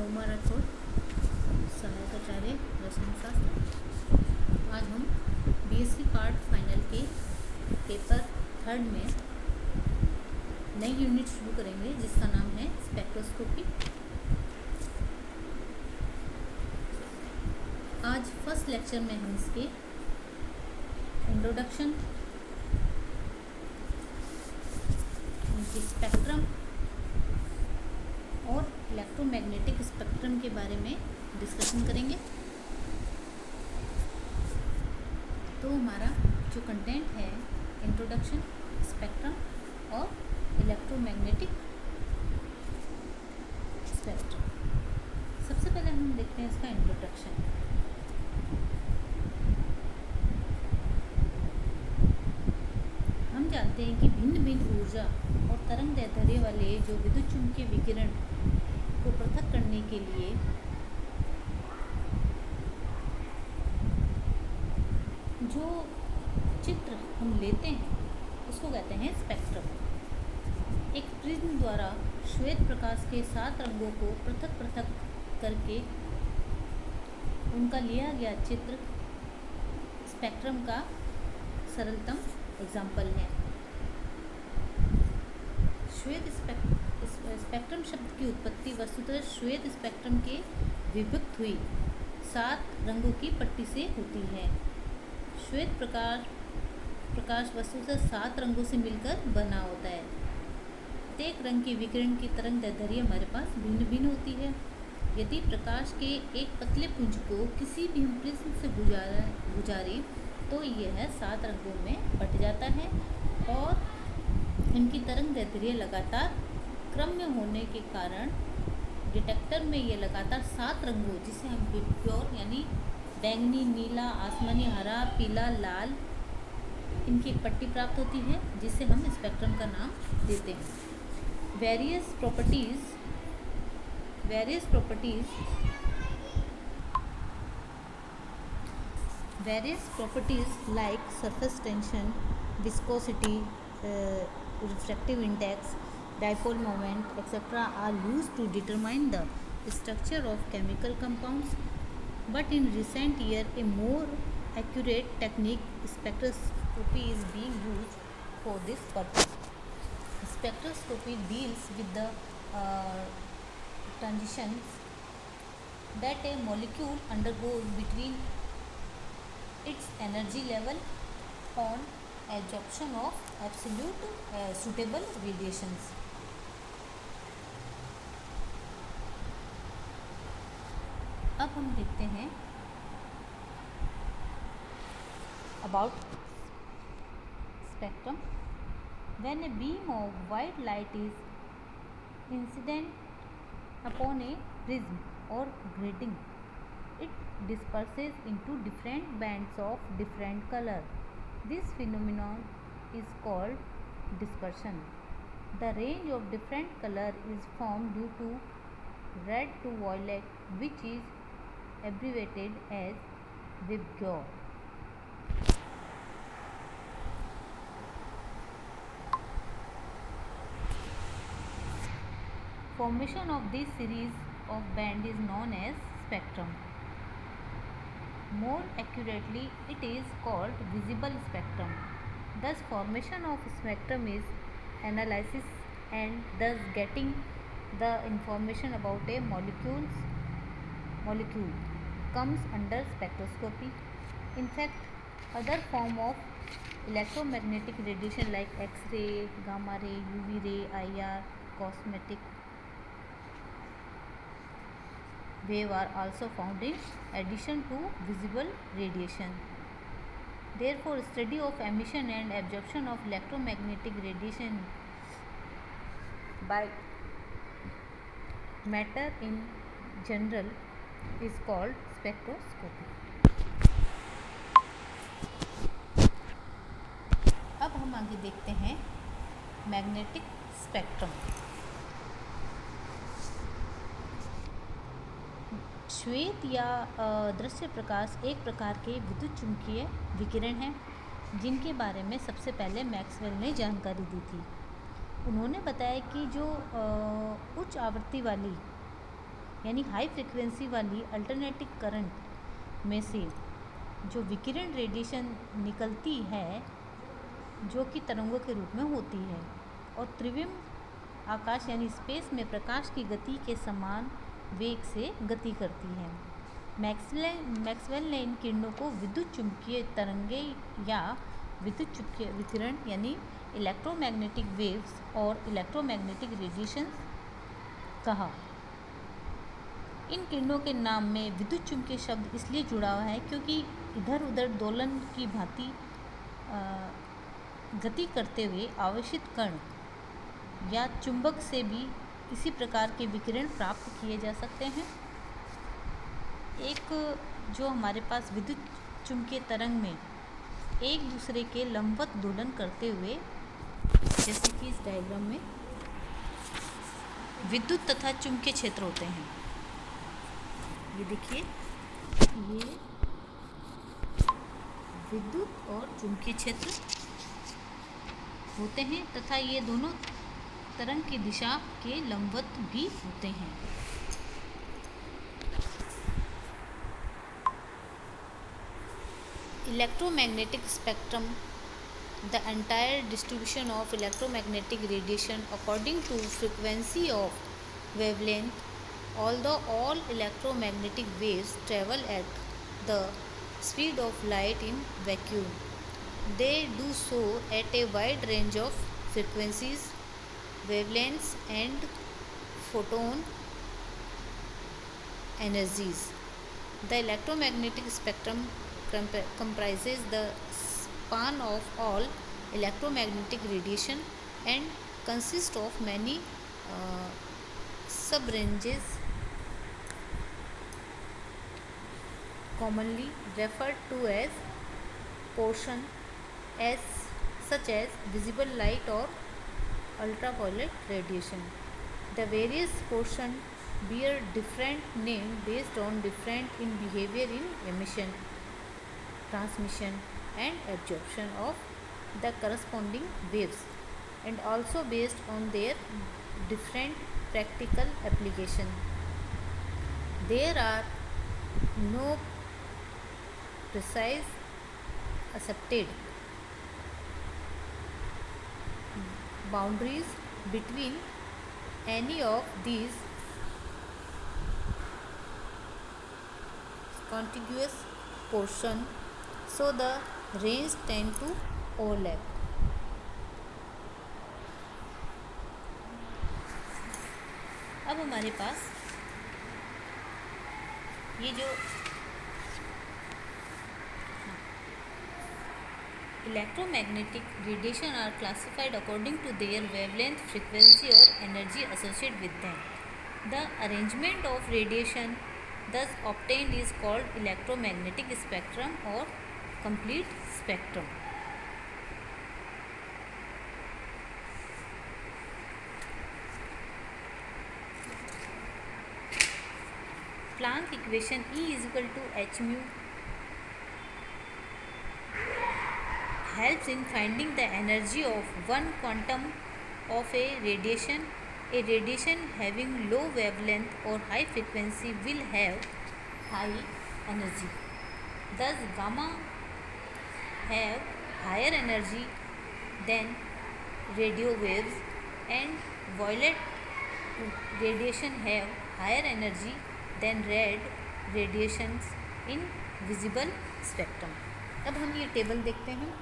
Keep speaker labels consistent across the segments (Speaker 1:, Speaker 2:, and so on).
Speaker 1: उमा राठौड़, सहायक आचार्य रसायन शास्त्र। आज हम बीएससी पार्ट फाइनल के पेपर 3 में नई यूनिट शुरू करेंगे जिसका नाम है स्पेक्ट्रोस्कोपी। आज फर्स्ट लेक्चर में हम इसके इंट्रोडक्शन, इनकी स्पेक्ट्रम और इलेक्ट्रोमैग्नेटिक स्पेक्ट्रम के बारे में डिस्कशन करेंगे। तो हमारा जो कंटेंट है इंट्रोडक्शन, स्पेक्ट्रम और इलेक्ट्रोमैग्नेटिक स्पेक्ट्रम। सबसे पहले हम देखते हैं इसका इंट्रोडक्शन। हम जानते हैं कि भिन्न भिन्न ऊर्जा और तरंग दैर्ध्य वाले जो विद्युत चुम्बकीय विकिरण को पृथक करने के लिए जो चित्र हम लेते हैं उसको कहते हैं स्पेक्ट्रम। एक प्रिज्म द्वारा श्वेत प्रकाश के 7 रंगों को पृथक पृथक करके उनका लिया गया चित्र स्पेक्ट्रम का सरलतम एग्जाम्पल है। श्वेत स्पेक्ट्रम शब्द की उत्पत्ति वस्तुतः श्वेत स्पेक्ट्रम के विभक्त हुई 7 रंगों की पट्टी से होती है। श्वेत प्रकाश वस्तुतः 7 रंगों से मिलकर बना होता है। प्रत्येक रंग के विकिरण की तरंग दैर्ध्य हमारे पास भिन्न भिन्न होती है। यदि प्रकाश के एक पतले पुंज को किसी भी हम प्रिज्म से गुजारें तो यह 7 रंगों में बट जाता है और इनकी तरंग दैर्ध्य लगातार क्रम में होने के कारण डिटेक्टर में ये लगातार 7 रंगों, जिसे हम प्योर यानी बैंगनी, नीला, आसमानी, हरा, पीला, लाल, इनकी एक पट्टी प्राप्त होती है जिसे हम स्पेक्ट्रम का नाम देते हैं। Various properties like surface tension, viscosity, refractive index, dipole moment, etc. are used to determine the structure of chemical compounds. But in recent years, a more accurate technique, spectroscopy, is being used for this purpose. Spectroscopy deals with the transitions that a molecule undergoes between its energy level on absorption of absolute suitable radiations. अब हम देखते हैं about spectrum. When a beam of white light is incident upon a prism or grating, it disperses into different bands of different color. This phenomenon is called dispersion. The range of different color is formed due to red to violet, which is abbreviated as Vibgyor. Formation of this series of band is known as spectrum. More accurately, it is called visible spectrum. Thus, formation of spectrum is analysis and thus getting the information about a molecule comes under spectroscopy. In fact, other form of electromagnetic radiation like X-ray, gamma ray, UV ray, IR, cosmetic wave are also found in addition to visible radiation. Therefore, study of emission and absorption of electromagnetic radiation by matter in general is called spectroscopy. अब हम आगे देखते हैं magnetic spectrum. श्वेत या दृश्य प्रकाश एक प्रकार के विद्युत चुम्बकीय विकिरण हैं जिनके बारे में सबसे पहले मैक्सवेल ने जानकारी दी थी। उन्होंने बताया कि जो उच्च आवृत्ति वाली यानी हाई फ्रिक्वेंसी वाली अल्टरनेटिंग करंट में से जो विकिरण रेडिएशन निकलती है जो कि तरंगों के रूप में होती है और त्रिविम आकाश यानी स्पेस में प्रकाश की गति के समान वेग से गति करती है। मैक्सवेल ने इन किरणों को विद्युत चुंबकीय तरंगें या विद्युत चुंबकीय विकिरण यानी इलेक्ट्रोमैग्नेटिक वेव्स और इलेक्ट्रोमैग्नेटिक रेडिएशन कहा। इन किरणों के नाम में विद्युत चुंबकीय शब्द इसलिए जुड़ा हुआ है क्योंकि इधर उधर दोलन की भांति गति करते हुए आवेशित कण या चुंबक से भी इसी प्रकार के विकिरण प्राप्त किए जा सकते हैं। एक जो हमारे पास विद्युत चुंबकीय तरंग में एक दूसरे के लंबवत दोलन करते हुए, जैसे कि इस डायग्राम में विद्युत तथा चुंबकीय क्षेत्र होते हैं। ये देखिए, ये विद्युत और चुंबकीय क्षेत्र होते हैं तथा ये दोनों तरंग की दिशा के लंबवत भी होते हैं। Electromagnetic spectrum, the entire distribution of electromagnetic radiation according to frequency of wavelength. Although all electromagnetic waves travel at the speed of light in vacuum, they do so at a wide range of frequencies, wavelengths and photon energies. The electromagnetic spectrum comprises the span of all electromagnetic radiation and consists of many sub-ranges commonly referred to as portion, as such as visible light or ultraviolet radiation. The various portions bear different names based on different in behavior in emission, transmission and absorption of the corresponding waves, and also based on their different practical application. There are no precise accepted boundaries between any of these contiguous portions, so the range tend to overlap. अब हमारे पास ये जो electromagnetic radiation are classified according to their wavelength, frequency और energy associated with them. The arrangement of radiation thus obtained is called electromagnetic spectrum or complete spectrum. Planck equation E is equal to h mu helps in finding the energy of one quantum of a radiation. A radiation having low wavelength or high frequency will have high energy. Thus, gamma have higher energy than radio waves, and violet radiation have higher energy than red radiations in visible spectrum. अब हम ये table देखते हैं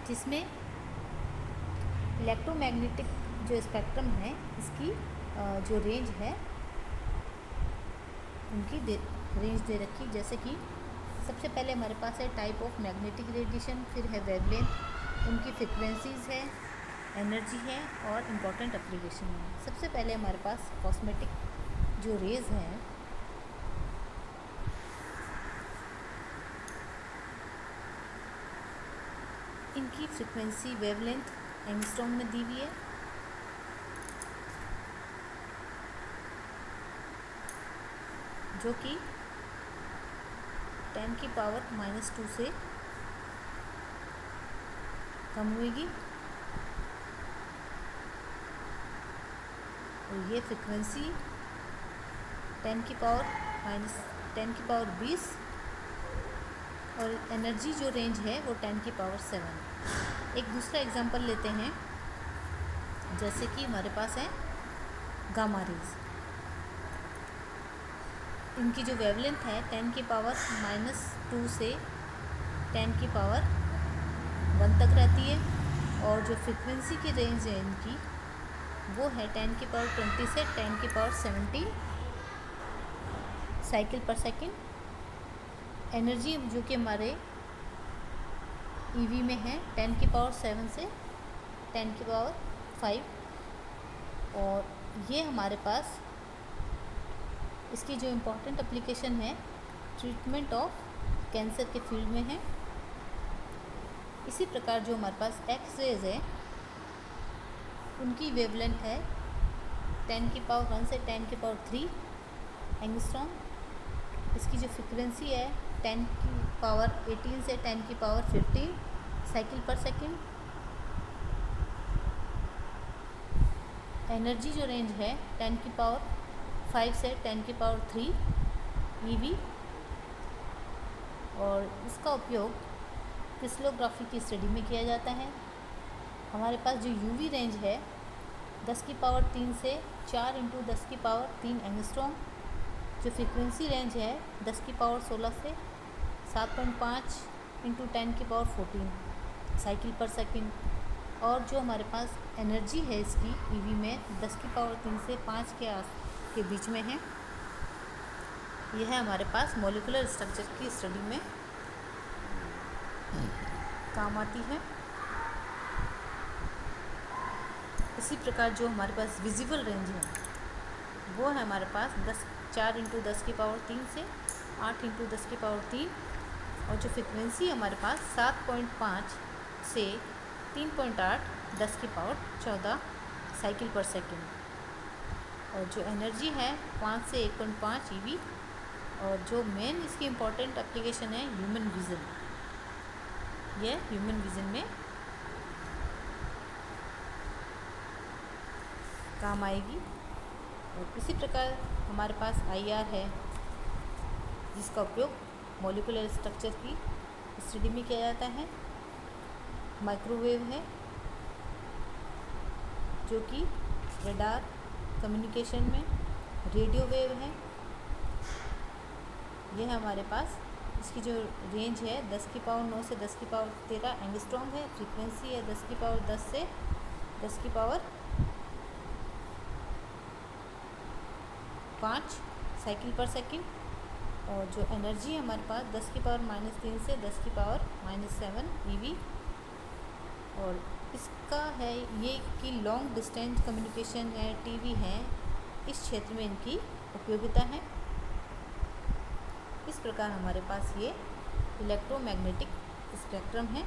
Speaker 1: जिसमें electromagnetic जो spectrum है इसकी जो रेंज है उनकी रेंज दे रखी, जैसे कि सबसे पहले हमारे पास है टाइप ऑफ मैग्नेटिक रेडिएशन, फिर है वेवलेंथ, उनकी फ्रिक्वेंसीज है, एनर्जी है और इम्पॉर्टेंट एप्लीकेशन है। सबसे पहले हमारे पास कॉस्मेटिक जो रेज हैं इनकी फ्रिक्वेंसी वेवलेंथ एंगस्ट्रॉम में दी हुई है। जो कि 10 की पावर -2 से कम होगी और ये फ्रिक्वेंसी 10 की पावर माइनस 10 की पावर 20 और एनर्जी जो रेंज है वो 10 की पावर 7। एक दूसरा एग्जांपल लेते हैं, जैसे कि हमारे पास है गामा रेज। इनकी जो वेवलेंथ है 10 की पावर -2 से 10 की पावर 1 तक रहती है, और जो फ्रीक्वेंसी की रेंज है इनकी वो है 10 की पावर 20 से 10 की पावर 17 साइकिल पर सेकेंड। एनर्जी जो कि हमारे ईवी में है 10 की पावर 7 से 10 की पावर 5। और ये हमारे पास इसकी जो इम्पोर्टेंट एप्लीकेशन है ट्रीटमेंट ऑफ कैंसर के फील्ड में है। इसी प्रकार जो हमारे पास एक्स रेज है उनकी वेवलेंथ है 10 की पावर 1 से 10 की पावर 3 एंगस्ट्रॉम। इसकी जो फ्रीक्वेंसी है 10 की पावर 18 से 10 की पावर 15 साइकिल पर सेकेंड। एनर्जी जो रेंज है 10 की पावर 5 से 10 की पावर 3 ईवी, और इसका उपयोग क्रिस्टलोग्राफी की स्टडी में किया जाता है। हमारे पास जो यूवी रेंज है 10 की पावर 3 से 4 इंटू 10 की पावर 3 एंगस्ट्रॉम। जो फ्रीक्वेंसी रेंज है 10 की पावर 16 से 7.5 इंटू 10 की पावर 14 साइकिल पर सेकेंड। और जो हमारे पास एनर्जी है इसकी ईवी में 10 की पावर 3 से 5 के बीच में है। यह है हमारे पास मॉलिक्यूलर स्ट्रक्चर की स्टडी में काम आती है। इसी प्रकार जो हमारे पास विजिबल रेंज है वो है हमारे पास 4 इंटू 10 की पावर 3 से 8 इंटू 10 की पावर 3, और जो फ्रिक्वेंसी हमारे पास 7.5 से 3.8 10 की पावर 14 साइकिल पर सेकेंड। और जो एनर्जी है 5 से 1.5 ईवी, और जो मेन इसकी इम्पोर्टेंट एप्लीकेशन है ह्यूमन विज़न। यह ह्यूमन विज़न में काम आएगी। और इसी प्रकार हमारे पास IR है जिसका उपयोग मॉलिक्यूलर स्ट्रक्चर की स्टडी में किया जाता है। माइक्रोवेव है जो कि रडार कम्युनिकेशन में, रेडियो वेव है। यह हमारे पास इसकी जो रेंज है 10 की पावर 9 से 10 की पावर 13 एंगस्ट्रॉम है। फ्रीक्वेंसी है 10 की पावर 10 से 10 की पावर 5 साइकिल पर सेकेंड। और जो एनर्जी है हमारे पास 10 की पावर -3 से 10 की पावर -7 ईवी। और इसका है ये कि लॉन्ग डिस्टेंस कम्युनिकेशन है, टीवी है, इस क्षेत्र में इनकी उपयोगिता है। इस प्रकार हमारे पास ये इलेक्ट्रोमैग्नेटिक स्पेक्ट्रम है,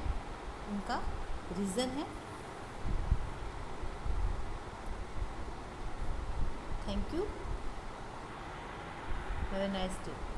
Speaker 1: उनका रीज़न है। Thank you, have a nice day.